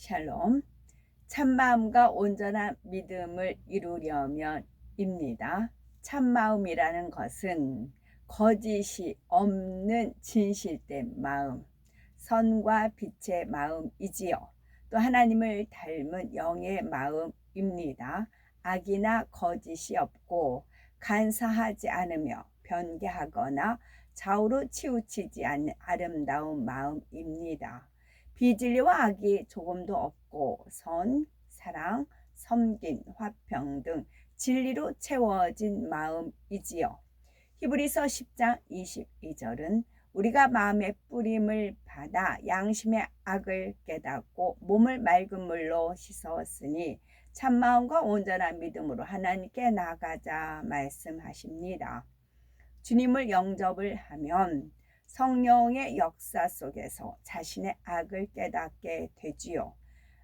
샬롬. 참마음과 온전한 믿음을 이루려면입니다. 참마음이라는 것은 거짓이 없는 진실된 마음, 선과 빛의 마음이지요. 또 하나님을 닮은 영의 마음입니다. 악이나 거짓이 없고 간사하지 않으며 변개하거나 좌우로 치우치지 않는 아름다운 마음입니다. 비진리와 악이 조금도 없고 선, 사랑, 섬김, 화평 등 진리로 채워진 마음이지요. 히브리서 10장 22절은 우리가 마음의 뿌림을 받아 양심의 악을 깨닫고 몸을 맑은 물로 씻었으니 참마음과 온전한 믿음으로 하나님께 나아가자 말씀하십니다. 주님을 영접을 하면 성령의 역사 속에서 자신의 악을 깨닫게 되지요.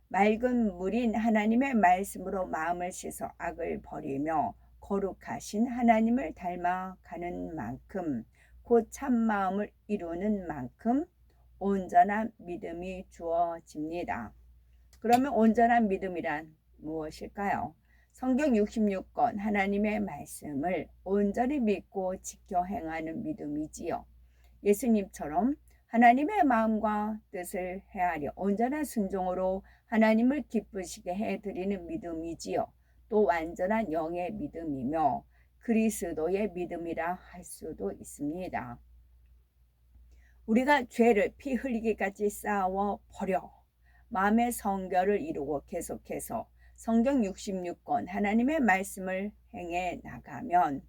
맑은 물인 하나님의 말씀으로 마음을 씻어 악을 버리며 거룩하신 하나님을 닮아가는 만큼, 곧 참마음을 이루는 만큼 온전한 믿음이 주어집니다. 그러면 온전한 믿음이란 무엇일까요? 성경 66권 하나님의 말씀을 온전히 믿고 지켜 행하는 믿음이지요. 예수님처럼 하나님의 마음과 뜻을 헤아려 온전한 순종으로 하나님을 기쁘시게 해드리는 믿음이지요. 또 완전한 영의 믿음이며 그리스도의 믿음이라 할 수도 있습니다. 우리가 죄를 피 흘리기까지 싸워 버려 마음의 성결을 이루고 계속해서 성경 66권 하나님의 말씀을 행해 나가면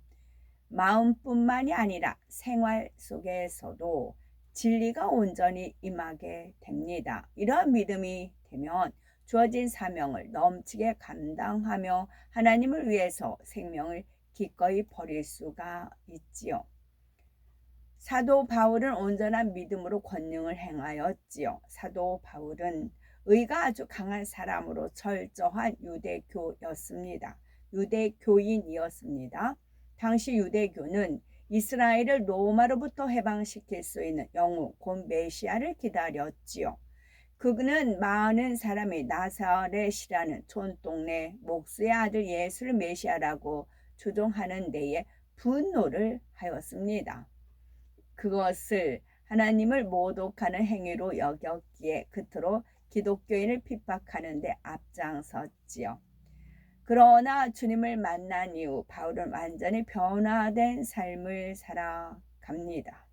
마음뿐만이 아니라 생활 속에서도 진리가 온전히 임하게 됩니다. 이러한 믿음이 되면 주어진 사명을 넘치게 감당하며 하나님을 위해서 생명을 기꺼이 버릴 수가 있지요. 사도 바울은 온전한 믿음으로 권능을 행하였지요. 사도 바울은 의가 아주 강한 사람으로 철저한 유대교였습니다. 유대교인이었습니다. 당시 유대교는 이스라엘을 로마로부터 해방시킬 수 있는 영웅 곧 메시아를 기다렸지요. 그는 많은 사람이 나사렛이라는 촌동네 목수의 아들 예수를 메시아라고 주장하는 데에 분노를 하였습니다. 그것을 하나님을 모독하는 행위로 여겼기에 그토록 기독교인을 핍박하는 데 앞장섰지요. 그러나 주님을 만난 이후 바울은 완전히 변화된 삶을 살아갑니다.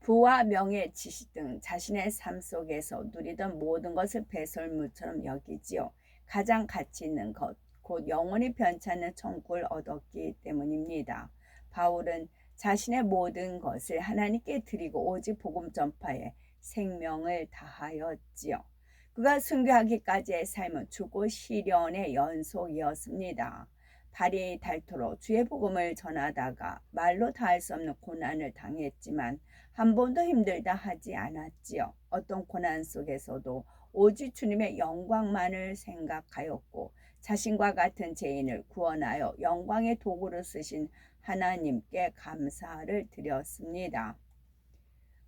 부와 명예, 지식 등 자신의 삶 속에서 누리던 모든 것을 배설물처럼 여기지요. 가장 가치 있는 것, 곧 영원히 변찮는 천국을 얻었기 때문입니다. 바울은 자신의 모든 것을 하나님께 드리고 오직 복음 전파에 생명을 다하였지요. 그가 순교하기까지의 삶은 죽고 시련의 연속이었습니다. 발이 닳도록 주의 복음을 전하다가 말로 다 할 수 없는 고난을 당했지만 한 번도 힘들다 하지 않았지요. 어떤 고난 속에서도 오직 주님의 영광만을 생각하였고 자신과 같은 죄인을 구원하여 영광의 도구로 쓰신 하나님께 감사를 드렸습니다.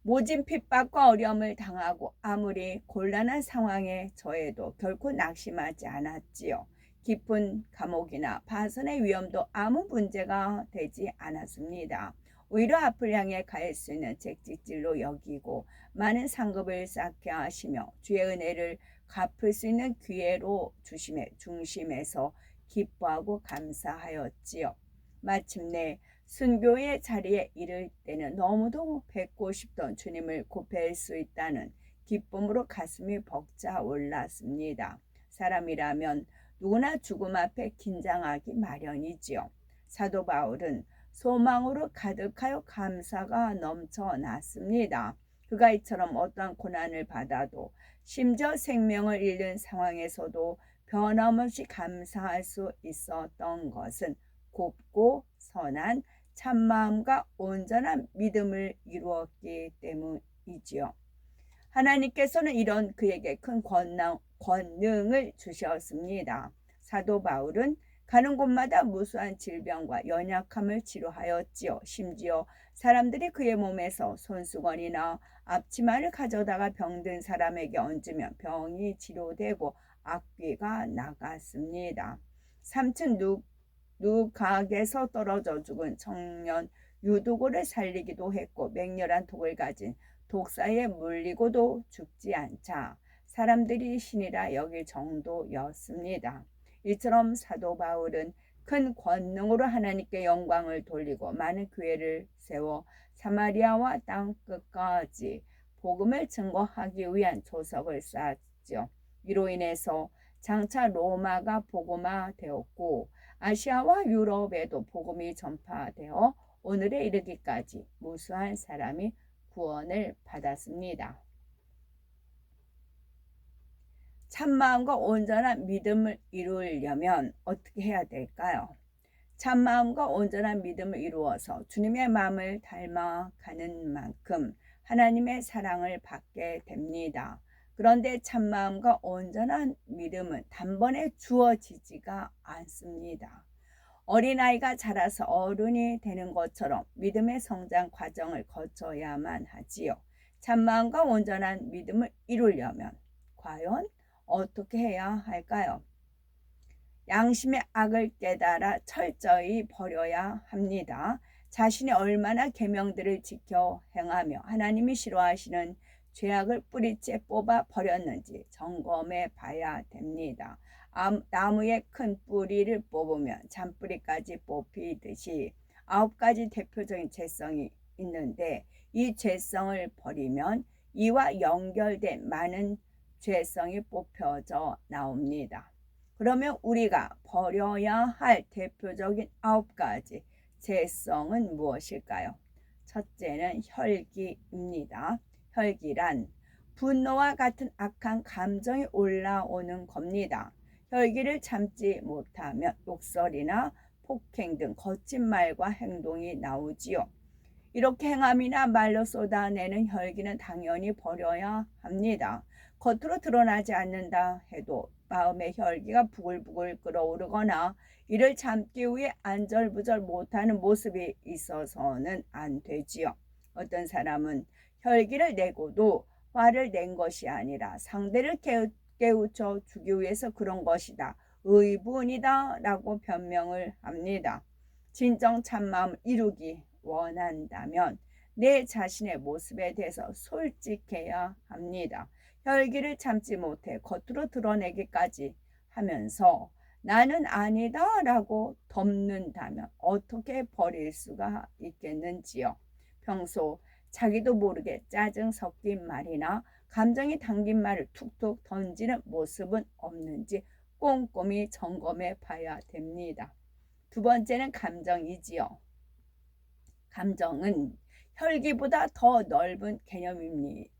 모진 핍박과 어려움을 당하고 아무리 곤란한 상황에 처해도 결코 낙심하지 않았지요. 깊은 감옥이나 파선의 위험도 아무 문제가 되지 않았습니다. 오히려 앞을 향해 갈 수 있는 채찍질로 여기고 많은 상급을 쌓게 하시며 주의 은혜를 갚을 수 있는 기회로 주심의 중심에서 기뻐하고 감사하였지요. 마침내 순교의 자리에 이를 때는 너무도 뵙고 싶던 주님을 곧 뵐 수 있다는 기쁨으로 가슴이 벅차 올랐습니다. 사람이라면 누구나 죽음 앞에 긴장하기 마련이지요. 사도 바울은 소망으로 가득하여 감사가 넘쳐났습니다. 그가 이처럼 어떠한 고난을 받아도 심지어 생명을 잃는 상황에서도 변함없이 감사할 수 있었던 것은 곱고 선한 참마음과 온전한 믿음을 이루었기 때문이지요. 하나님께서는 이런 그에게 큰 권능을 주셨습니다. 사도 바울은 가는 곳마다 무수한 질병과 연약함을 치료하였지요. 심지어 사람들이 그의 몸에서 손수건이나 앞치마를 가져다가 병든 사람에게 얹으면 병이 치료되고 악귀가 나갔습니다. 3층 누각에서 떨어져 죽은 청년 유두고를 살리기도 했고, 맹렬한 독을 가진 독사에 물리고도 죽지 않자 사람들이 신이라 여길 정도였습니다. 이처럼 사도 바울은 큰 권능으로 하나님께 영광을 돌리고 많은 교회를 세워 사마리아와 땅 끝까지 복음을 증거하기 위한 조석을 쌓았죠. 이로 인해서 장차 로마가 복음화되었고 아시아와 유럽에도 복음이 전파되어 오늘에 이르기까지 무수한 사람이 구원을 받았습니다. 참마음과 온전한 믿음을 이루려면 어떻게 해야 될까요? 참마음과 온전한 믿음을 이루어서 주님의 마음을 닮아가는 만큼 하나님의 사랑을 받게 됩니다. 그런데 참마음과 온전한 믿음은 단번에 주어지지가 않습니다. 어린아이가 자라서 어른이 되는 것처럼 믿음의 성장 과정을 거쳐야만 하지요. 참마음과 온전한 믿음을 이루려면 과연 어떻게 해야 할까요? 양심의 악을 깨달아 철저히 버려야 합니다. 자신이 얼마나 계명들을 지켜 행하며 하나님이 싫어하시는 죄악을 뿌리째 뽑아 버렸는지 점검해 봐야 됩니다. 나무의 큰 뿌리를 뽑으면 잔뿌리까지 뽑히듯이 9가지 대표적인 죄성이 있는데 이 죄성을 버리면 이와 연결된 많은 죄성이 뽑혀져 나옵니다. 그러면 우리가 버려야 할 대표적인 9가지 죄성은 무엇일까요? 첫째는 혈기입니다. 혈기란 분노와 같은 악한 감정이 올라오는 겁니다. 혈기를 참지 못하면 욕설이나 폭행 등 거친 말과 행동이 나오지요. 이렇게 행함이나 말로 쏟아내는 혈기는 당연히 버려야 합니다. 겉으로 드러나지 않는다 해도 마음의 혈기가 부글부글 끓어오르거나 이를 참기 위해 안절부절 못하는 모습이 있어서는 안 되지요. 어떤 사람은 혈기를 내고도 화를 낸 것이 아니라 상대를 깨우쳐 주기 위해서 그런 것이다, 의분이다 라고 변명을 합니다. 진정 참마음을 이루기 원한다면 내 자신의 모습에 대해서 솔직해야 합니다. 혈기를 참지 못해 겉으로 드러내기까지 하면서 나는 아니다 라고 덮는다면 어떻게 버릴 수가 있겠는지요. 평소 자기도 모르게 짜증 섞인 말이나 감정이 담긴 말을 툭툭 던지는 모습은 없는지 꼼꼼히 점검해 봐야 됩니다. 두 번째는 감정이지요. 감정은 혈기보다 더 넓은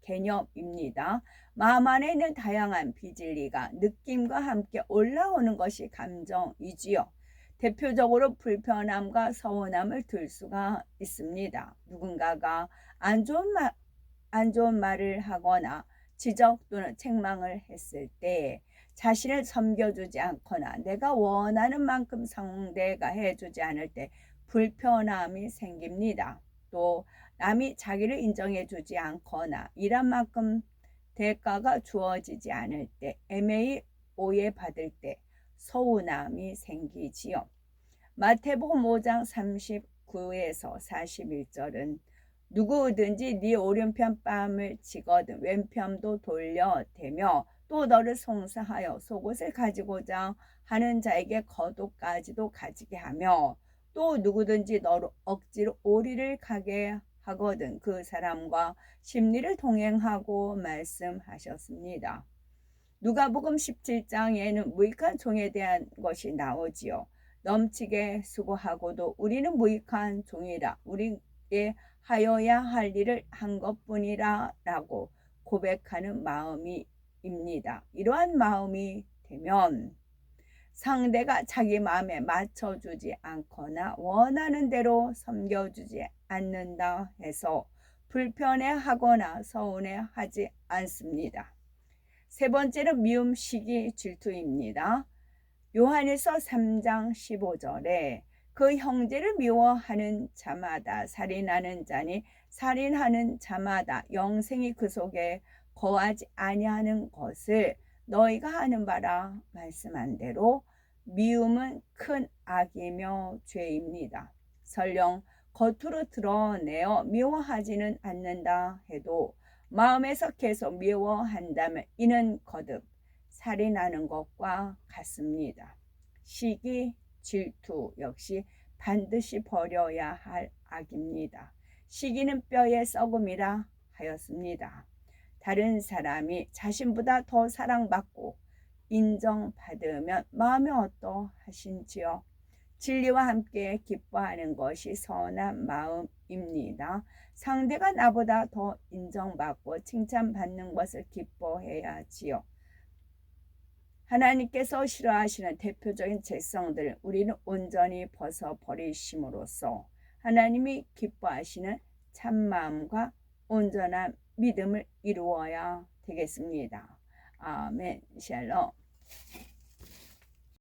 개념입니다. 마음 안에 있는 다양한 비진리가 느낌과 함께 올라오는 것이 감정이지요. 대표적으로 불편함과 서운함을 들 수가 있습니다. 누군가가 안 좋은 말을 하거나 지적 또는 책망을 했을 때 자신을 섬겨주지 않거나 내가 원하는 만큼 상대가 해주지 않을 때 불편함이 생깁니다. 또 남이 자기를 인정해주지 않거나 일한 만큼 대가가 주어지지 않을 때, 애매히 오해받을 때 서운함이 생기지요. 마태복음 5장 39에서 41절은 누구든지 네 오른편 뺨을 치거든 왼편도 돌려대며 또 너를 송사하여 속옷을 가지고자 하는 자에게 겉옷까지도 가지게 하며 또 누구든지 너로 억지로 오리를 가게 하거든 그 사람과 심리를 동행하고 말씀하셨습니다. 누가복음 17장에는 무익한 종에 대한 것이 나오지요. 넘치게 수고하고도 우리는 무익한 종이라 우리에게 하여야 할 일을 한 것뿐이라 라고 고백하는 마음입니다. 이러한 마음이 되면 상대가 자기 마음에 맞춰주지 않거나 원하는 대로 섬겨주지 않는다 해서 불편해하거나 서운해하지 않습니다. 세 번째는 미움, 시기, 질투입니다. 요한일서 3장 15절에 그 형제를 미워하는 자마다 살인하는 자니 살인하는 자마다 영생이 그 속에 거하지 아니하는 것을 너희가 하는 바라 말씀한 대로 미움은 큰 악이며 죄입니다. 설령 겉으로 드러내어 미워하지는 않는다 해도 마음에서 계속 미워한다면 이는 거듭 살인하는 것과 같습니다. 시기, 질투 역시 반드시 버려야 할 악입니다. 시기는 뼈의 썩음이라 하였습니다. 다른 사람이 자신보다 더 사랑받고 인정받으면 마음이 어떠하신지요? 진리와 함께 기뻐하는 것이 선한 마음입니다. 상대가 나보다 더 인정받고 칭찬받는 것을 기뻐해야지요. 하나님께서 싫어하시는 대표적인 죄성들을 우리는 온전히 벗어버리심으로써 하나님이 기뻐하시는 참마음과 온전한 믿음을 이루어야 되겠습니다. 아멘. 샬롬.